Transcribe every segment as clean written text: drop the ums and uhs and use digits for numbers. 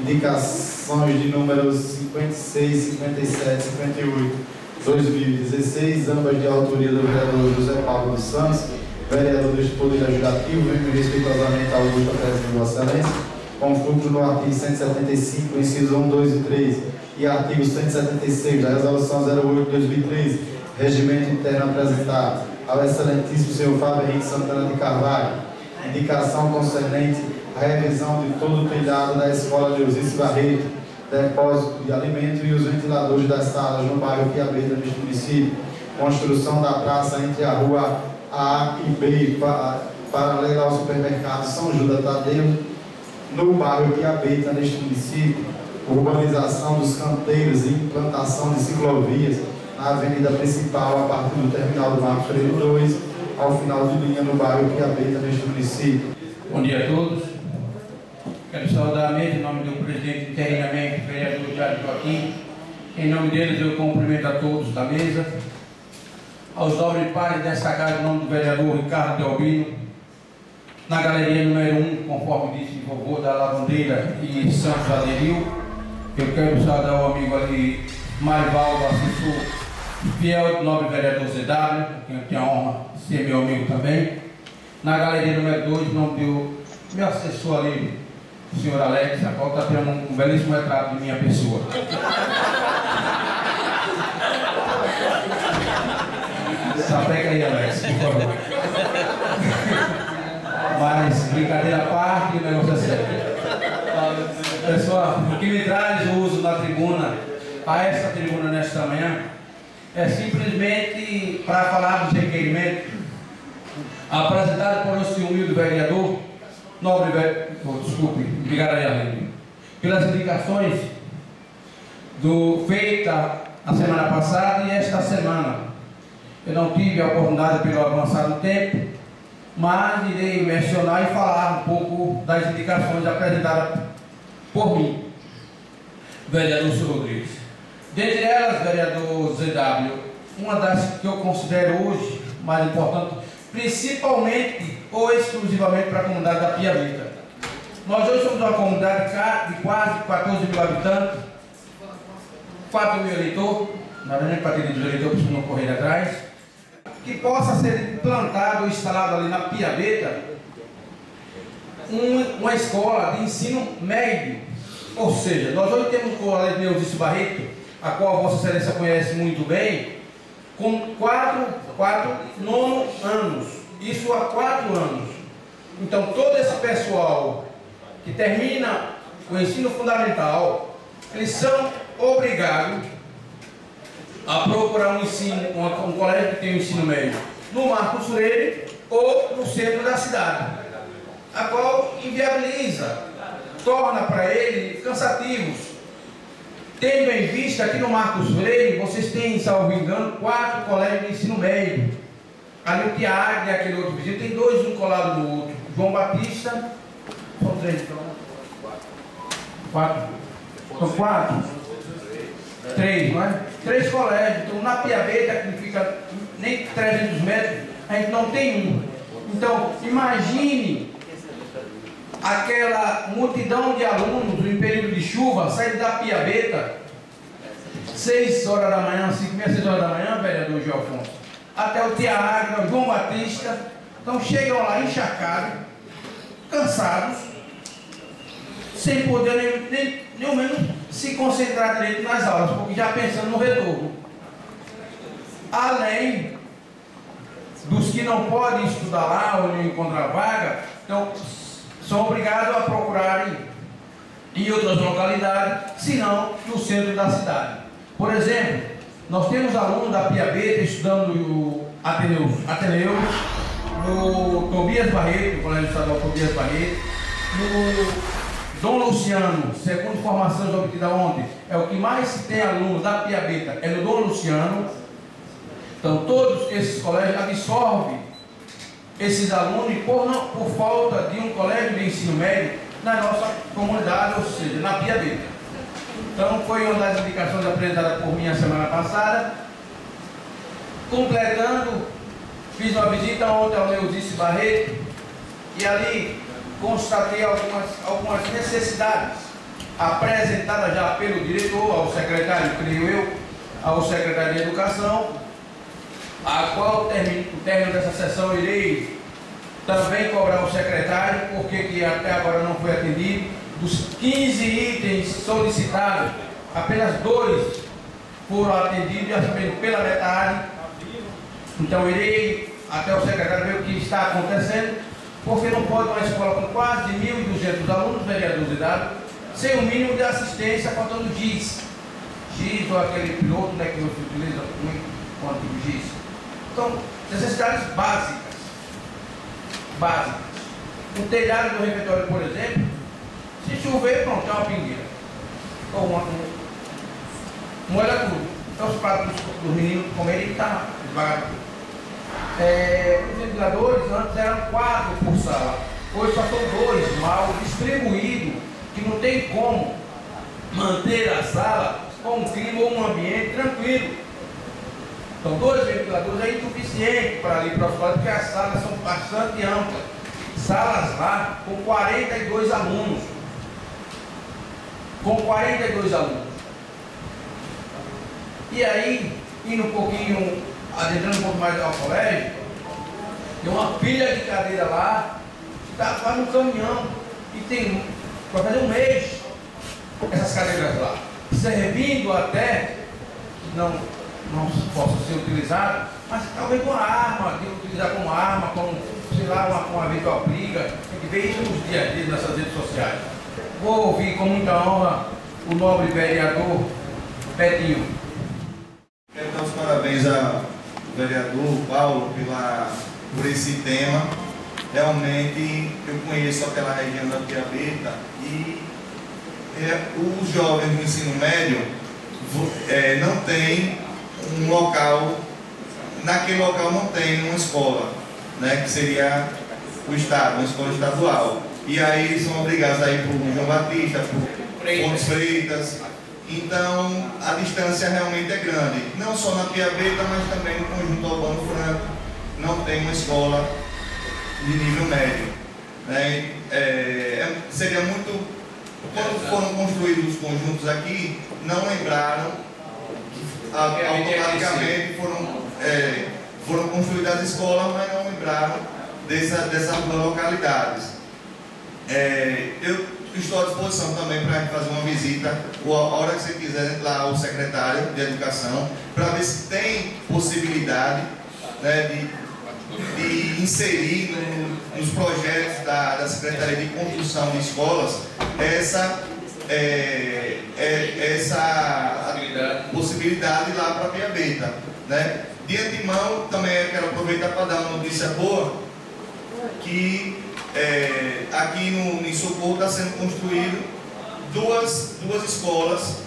Indicações de números 56, 57, 58, 2016, ambas de autoria do vereador José Paulo dos Santos, vereador deste Poder Legislativo, venho respeitosamente ao Augusto Presidente de Vossa Excelência, conforme no artigo 175, incisos 1, 2 e 3, e artigo 176 da Resolução 08/2013, regimento interno apresentado ao excelentíssimo senhor Fábio Henrique Santana de Carvalho, indicação concernente à revisão de todo o telhado da Escola de Eusício Barreto, depósito de alimento e os ventiladores das salas no bairro Piabeta, neste município, construção da praça entre a rua A e B, paralela ao supermercado São Judas Tadeu, no bairro Piabeta, neste município, urbanização dos canteiros e implantação de ciclovias na avenida principal, a partir do terminal do Marcos Freire 2, ao final de linha no bairro Piabeta, neste município. Bom dia a todos. Quero saudar a mesa em nome do presidente interinamente, vereador Jair Joaquim. Em nome deles eu cumprimento a todos da mesa. Aos nobres pares desta casa, em nome do vereador Ricardo Delbino. Na galeria número 1, conforme disse o vovô da Lavandeira e Santos Aderil. Eu quero saudar o amigo ali, Marivaldo, assessor fiel do nobre vereador ZW, que eu tenho a honra de ser meu amigo também. Na galeria número 2, em nome do meu assessor ali, o senhor Alex, a qual está tendo um belíssimo retrato de minha pessoa. Sapeca aí, Alex, por favor. Mas, brincadeira à parte, o negócio é sério. Pessoal, o que me traz o uso da tribuna, a essa tribuna nesta manhã, é simplesmente para falar dos requerimentos apresentado por esse humilde vereador, nobre vereador, desculpe, obrigado aí, Arlindo, pelas indicações feita a semana passada e esta semana. Eu não tive a oportunidade pelo avançado tempo, mas irei mencionar e falar um pouco das indicações apresentadas por mim, vereador Sr. Rodrigues. Dentre elas, vereador ZW, uma das que eu considero hoje mais importante, principalmente ou exclusivamente para a comunidade da Piabeta. Nós hoje somos uma comunidade de quase 14 mil habitantes, 4 mil eleitores, na verdade, para ter eleitores para não correr atrás, que possa ser implantado ou instalado ali na Piabeta uma escola de ensino médio. Ou seja, nós hoje temos o Colégio Eusício Barreto, a qual Vossa Excelência conhece muito bem, com 9 anos. Isso há 4 anos. Então, todo esse pessoal que termina o ensino fundamental, eles são obrigados a procurar um colégio que tem um ensino médio no Marcos Freire ou no centro da cidade, a qual inviabiliza, torna para ele cansativos. Tendo em vista que no Marcos Freire vocês têm, salvo engano, 4 colégios de ensino médio. Ali o Tiago e aquele outro vizinho, tem 2 um colado no outro. João Batista, são 3 então. 4. São 4? 3, não é? 3 colégios. Então na Piabeta, que não fica nem 300 metros, a gente não tem um. Então, imagine aquela multidão de alunos em período de chuva, saindo da Piabeta, 6 horas da manhã, 5h30, 6 horas da manhã, vereador Gil Afonso, até o Tiago, João Batista. Então chegam lá encharcados, cansados, sem poder nem ao menos se concentrar direito nas aulas, porque já pensando no retorno. Além dos que não podem estudar lá ou não encontrar vaga, então são obrigados a procurarem em outras localidades, se não no centro da cidade. Por exemplo, nós temos alunos da Piabeta estudando no Ateneu, no Tobias Barreto, no Colégio Estadual Tobias Barreto, no Dom Luciano, segundo informações obtidas ontem, é o que mais se tem alunos da Piabeta, é no Dom Luciano. Então todos esses colégios absorvem esses alunos por falta de um colégio de ensino médio na nossa comunidade, ou seja, na Piabeta. Então foi uma das indicações apresentadas por mim a semana passada. Completando, fiz uma visita ontem ao Eusício Barreto e ali constatei algumas necessidades apresentada já pelo diretor ao secretário, creio eu, ao secretário de Educação, a qual, o término dessa sessão, irei também cobrar ao secretário, porque que até agora não foi atendido. Dos 15 itens solicitados, apenas 2 foram atendidos, apenas pela metade. Então irei até o secretário ver o que está acontecendo, porque não pode uma escola com quase 1.200 alunos, vereadores de idade, sem o mínimo de assistência, faltando giz. Giz ou aquele piloto, né, que não se utiliza muito com o antigo giz. Então, necessidades básicas. O telhado do refeitório, por exemplo, se chover, pronto, é uma pingueira. Ou molha tudo. Então os pratos dos meninos comerem está devagar. Os ventiladores antes eram 4 por sala. Hoje só são 2, mal distribuídos, que não tem como manter a sala com um clima ou um ambiente tranquilo. Então 2 ventiladores é insuficiente para ali para os quadros, porque as salas são bastante amplas. Salas lá com 42 alunos. E aí, indo um pouquinho, adentrando um pouco mais ao colégio, tem uma pilha de cadeira lá, que está quase no caminhão, e tem, vai fazer um mês, essas cadeiras lá, servindo até, não possa ser utilizado, mas talvez com arma, de utilizar como arma, como, sei lá, uma eventual briga. Tem que ver isso nos dias a dia nessas redes sociais. Vou ouvir com muita honra o nobre vereador Betinho. Quero dar os parabéns ao vereador Paulo por esse tema. Realmente eu conheço aquela região da Piabeta e os jovens do ensino médio não tem um local, naquele local não tem uma escola, né, que seria o Estado, uma escola estadual. E aí eles são obrigados a ir para o João Batista, para Pontes Freitas. Então a distância realmente é grande, não só na Piabeta, mas também no conjunto Albano Franco, não tem uma escola de nível médio. Né? Seria muito. Quando foram construídos os conjuntos aqui, não lembraram que automaticamente foram construídas as escolas, mas não lembraram dessas duas localidades. Eu estou à disposição também para fazer uma visita, ou a hora que você quiser, lá ao secretário de Educação, para ver se tem possibilidade, né, de inserir nos projetos da Secretaria de Construção de Escolas essa possibilidade lá para a Piabeta. Né? De antemão, também quero aproveitar para dar uma notícia boa, que aqui em Socorro está sendo construído duas escolas,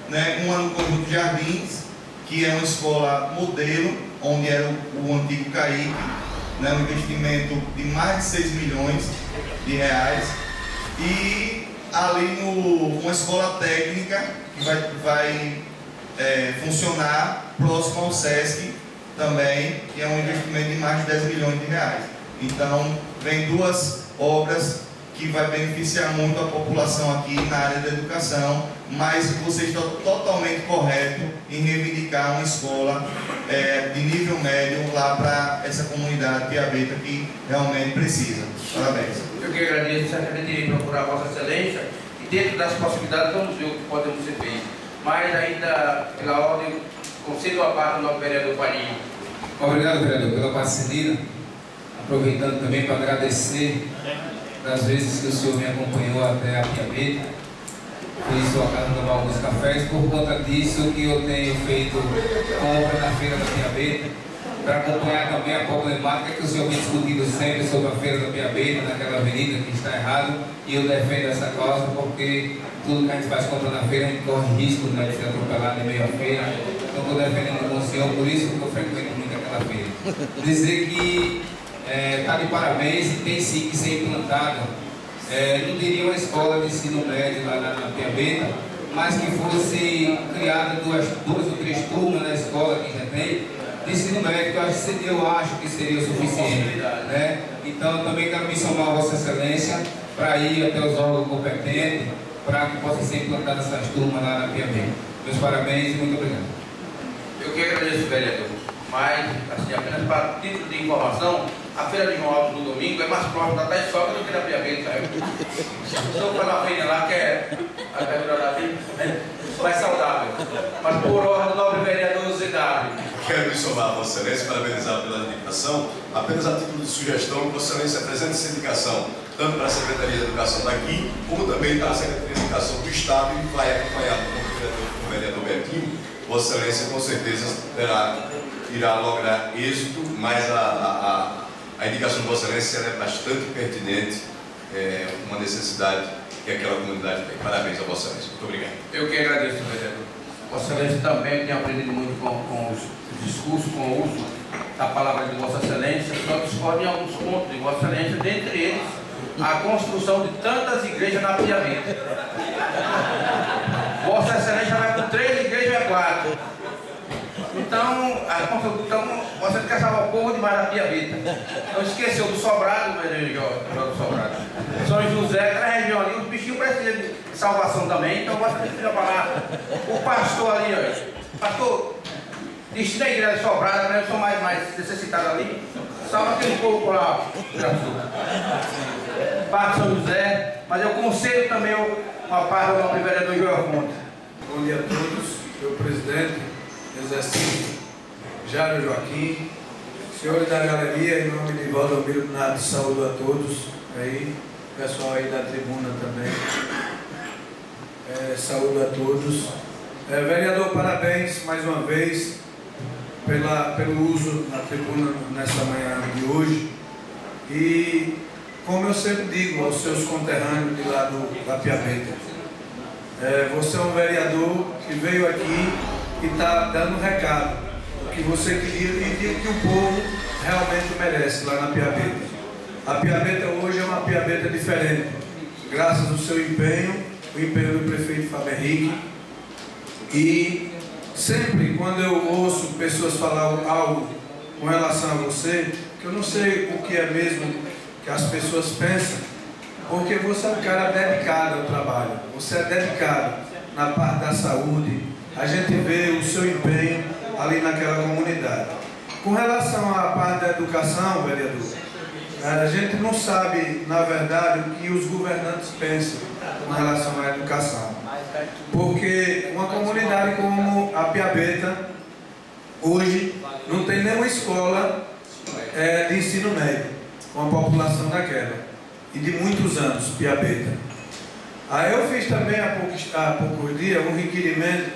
né? Uma no conjunto Jardins, que é uma escola modelo, onde era o antigo CAIC, né? Um investimento de mais de 6 milhões de reais, e ali uma escola técnica que vai funcionar próximo ao SESC também, que é um investimento de mais de 10 milhões de reais. Então, vem duas obras que vai beneficiar muito a população aqui na área da educação, mas você está totalmente correto em reivindicar uma escola de nível médio lá para essa comunidade Piabeta que realmente precisa. Parabéns. Eu que agradeço, certamente irei procurar a Vossa Excelência e dentro das possibilidades vamos ver o que podemos ser feito. Mas ainda, pela ordem, concedo a parte do nosso vereador Parinho. Obrigado, vereador, pela parte cedida. Aproveitando também para agradecer das vezes que o senhor me acompanhou até a Piabeta, fui sua casa tomar alguns cafés, por conta disso que eu tenho feito compra na feira da Piabeta, para acompanhar também a problemática que o senhor vem discutindo sempre sobre a feira da Piabeta, naquela avenida que está errado, e eu defendo essa causa porque tudo que a gente faz compra na feira, a gente corre risco, né, de ser atropelado em meio à feira. Então estou defendendo com o senhor, por isso que eu frequento muito aquela feira. Dizer que está de parabéns e tem sim que ser implantado. Não diria uma escola de ensino médio lá na Piabeta, mas que fosse criada duas ou três turmas na escola que já tem de ensino médio, que eu acho que seria o suficiente. Né? Então também quero me somar a Vossa Excelência para ir até os órgãos competentes para que possa ser implantada essas turmas lá na Piamento. Meus parabéns e muito obrigado. Eu que agradeço, vereador. Mas, assim, apenas para título de informação, a feira de João Alves no domingo é mais próxima da Taissoca do que da Piamento, sabe? Se eu for na feira lá, que é a feira da vida, mais saudável. Mas por ordem do nobre vereador Zidane. Quero me somar a Vossa Excelência, parabenizar pela indicação, apenas a título de sugestão, Vossa Excelência apresenta essa indicação tanto para a Secretaria de Educação daqui, como também para a Secretaria de Educação do Estado, e vai acompanhar com o vereador Betinho. Vossa Excelência com certeza irá lograr êxito, mas a indicação de Vossa Excelência é bastante pertinente, uma necessidade que aquela comunidade tem. Parabéns a Vossa Excelência. Muito obrigado. Eu que agradeço, vereador. Vossa Excelência também tem aprendido muito com os discursos, com o uso da palavra de Vossa Excelência. Só discordo em alguns pontos de Vossa Excelência, dentre eles a construção de tantas igrejas na Piamento. Vossa Excelência vai com 3 igrejas e 4. Então, você quer salvar o povo demais da Piamento. Não esqueceu do Sobrado, vereador Sobrado. São José, aquela região ali, os bichinhos precisam de salvação também, então você precisa falar. O pastor ali, ó. Pastor, destina a igreja de Sobrado, né? Eu sou mais necessitado ali. Salva aquele povo por lá, Parque São José, mas eu concedo também uma parte do nobre vereador Joel Fonte. Bom dia a todos, meu presidente, exercício Jário Joaquim, senhores da galeria, em nome de Valdomiro Nato, saúdo a todos, aí, pessoal aí da tribuna também, saúdo a todos. Vereador, parabéns mais uma vez pelo uso na tribuna nessa manhã de hoje. E como eu sempre digo aos seus conterrâneos de lá da Piamento, você é um vereador que veio aqui e está dando um recado do que você queria e que o povo realmente merece lá na Piamento. A Piamento hoje é uma Piamento diferente, graças ao seu empenho, o empenho do prefeito Fábio Henrique. E sempre quando eu ouço pessoas falar algo com relação a você, que eu não sei o que é mesmo que as pessoas pensam, porque você é um cara dedicado ao trabalho, você é dedicado na parte da saúde, a gente vê o seu empenho ali naquela comunidade. Com relação à parte da educação, vereador, a gente não sabe, na verdade, o que os governantes pensam com relação à educação. Porque uma comunidade como a Piabeta, hoje, não tem nenhuma escola de ensino médio, com a população daquela, e de muitos anos, Piabeta. Aí eu fiz também há poucos dias um requerimento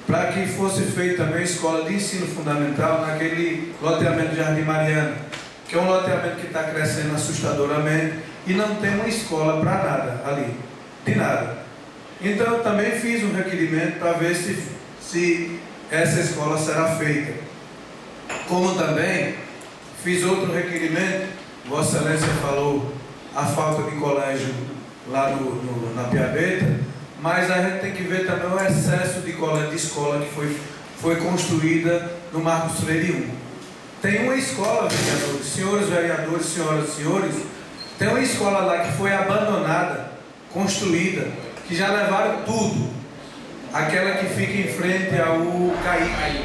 para que fosse feita também escola de ensino fundamental naquele loteamento de Jardim Mariana, que é um loteamento que está crescendo assustadoramente e não tem uma escola para nada ali, de nada. Então eu também fiz um requerimento para ver se essa escola será feita. Como também fiz outro requerimento, Vossa Excelência falou a falta de colégio lá na Piabeta, mas a gente tem que ver também o excesso de colégio de escola que foi construída no Marcos Freire 1. Tem uma escola, vereadores, senhores vereadores, senhoras e senhores, tem uma escola lá que foi abandonada, construída, que já levaram tudo. Aquela que fica em frente ao CAI.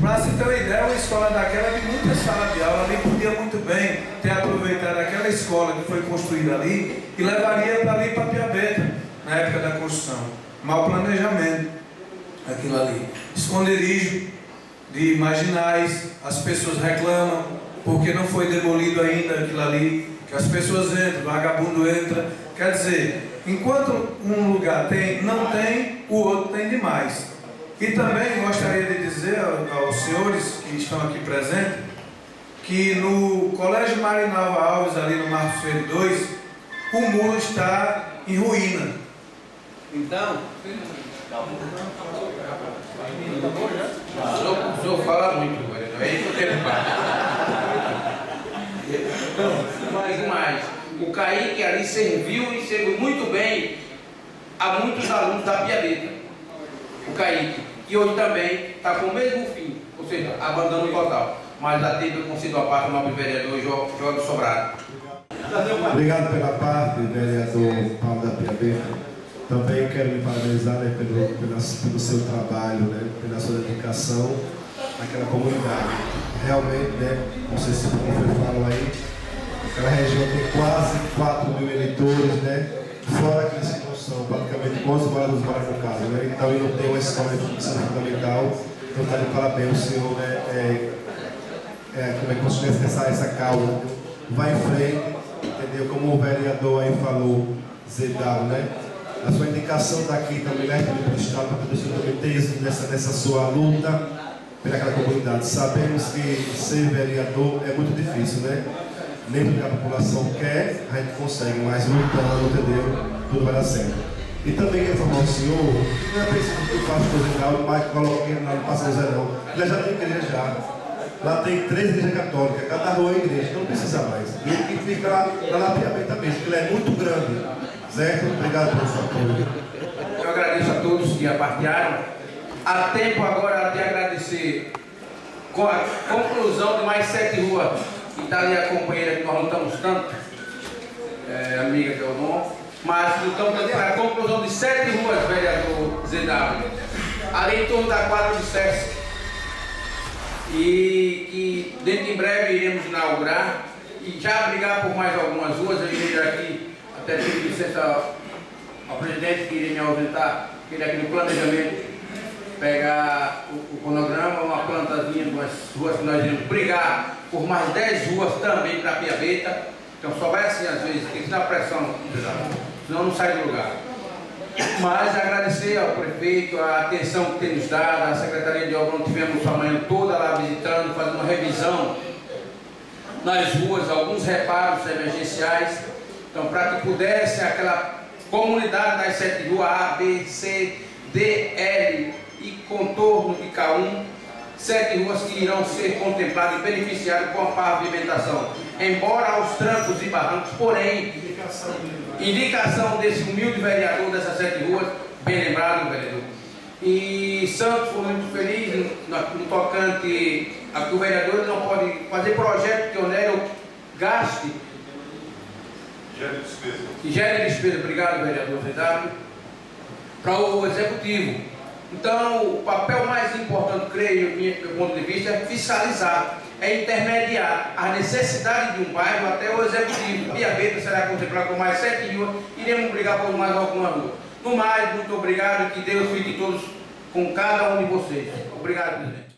Para se ter uma ideia, uma escola daquela de muita sala de aula, ali podia muito bem ter aproveitado aquela escola que foi construída ali e levaria dali para Piabeta, na época da construção. Mau planejamento, aquilo ali. Esconderijo de marginais, as pessoas reclamam porque não foi demolido ainda aquilo ali, que as pessoas entram, vagabundo entra. Quer dizer, enquanto um lugar não tem, o outro tem demais. E também gostaria de dizer aos senhores que estão aqui presentes, que no Colégio Marinalva Alves, ali no Marcos Freire 2, o muro está em ruína. Então, o senhor fala muito, é isso que eu tenho que mais. O CAI ali serviu e serviu muito bem a muitos alunos da Piabeta. O CAI, que hoje também está com o mesmo fim, ou seja, abandono total. Mas a tempo eu consigo a parte do nobre vereador Jorge Sobrado. Obrigado pela parte, vereador Paulo da Piabeta. Também quero me parabenizar, né, pelo seu trabalho, né, pela sua dedicação àquela comunidade. Realmente, né, não sei se como foi falado aí, aquela região tem quase 4.000 eleitores, né, fora aqueles que não são, praticamente 11 moradores moram por casa, né, então ele não tem uma escola de ensino fundamental. Então está de parabéns, o senhor, né, como é que você essa causa, vai em frente, entendeu? Como o vereador aí falou, Zedaro, né? A sua indicação daqui também, né, pelo Estado, para o senhor também ter nessa sua luta pelaquela comunidade. Sabemos que ser vereador é muito difícil, né? Nem tudo que a população quer, a gente consegue, mas lutando, entendeu? Tudo vai dar certo. E também quero informar o senhor, não é preciso que eu faça coisa legal, mas coloque lá no Passão Zé não. Ele já tem igreja já. Lá tem 3 igrejas católicas, cada rua é igreja, então não precisa mais. E o que fica lá na Piabeta mesmo, porque ele é muito grande. Certo? Obrigado pelo seu apoio. Eu agradeço a todos que apartilharam. Há tempo agora de agradecer com a conclusão de mais 7 ruas, que está ali a companheira que nós lutamos tanto, amiga que é o nome, mas lutamos para a conclusão de 7 ruas, vereador ZW, ali em torno da quadra de Sesc, e que dentro de breve iremos inaugurar e já brigar por mais algumas ruas. Eu irei aqui, até pedir licença ao presidente que iria me ausentar, que ele aqui no planejamento pegar o cronograma, uma plantazinha de umas ruas que nós iremos brigar por mais 10 ruas também para Piabeta. Então só vai assim às vezes, tem que dar pressão, senão não sai do lugar. Mas agradecer ao prefeito a atenção que tem nos dado, a Secretaria de Obras, onde tivemos a manhã toda lá visitando, fazendo uma revisão nas ruas, alguns reparos emergenciais. Então, para que pudesse aquela comunidade das 7 ruas, A, B, C, D, L e contorno de K1, 7 ruas que irão ser contempladas e beneficiadas com a pavimentação. Embora aos trancos e barrancos, porém, indicação desse humilde vereador dessas 7 ruas, bem lembrado, vereador. E Santos foi muito feliz no tocante a que o vereador não pode fazer projeto que onere ou gaste. Gere despesa, obrigado, vereador ZW, para o executivo. Então, o papel mais importante, creio, do meu ponto de vista, é fiscalizar, é intermediar a necessidade de um bairro até o executivo. Piabeta será contemplado com mais 7 ruas, iremos brigar por mais alguma rua. No mais, muito obrigado e que Deus fique todos com cada um de vocês. Obrigado, presidente.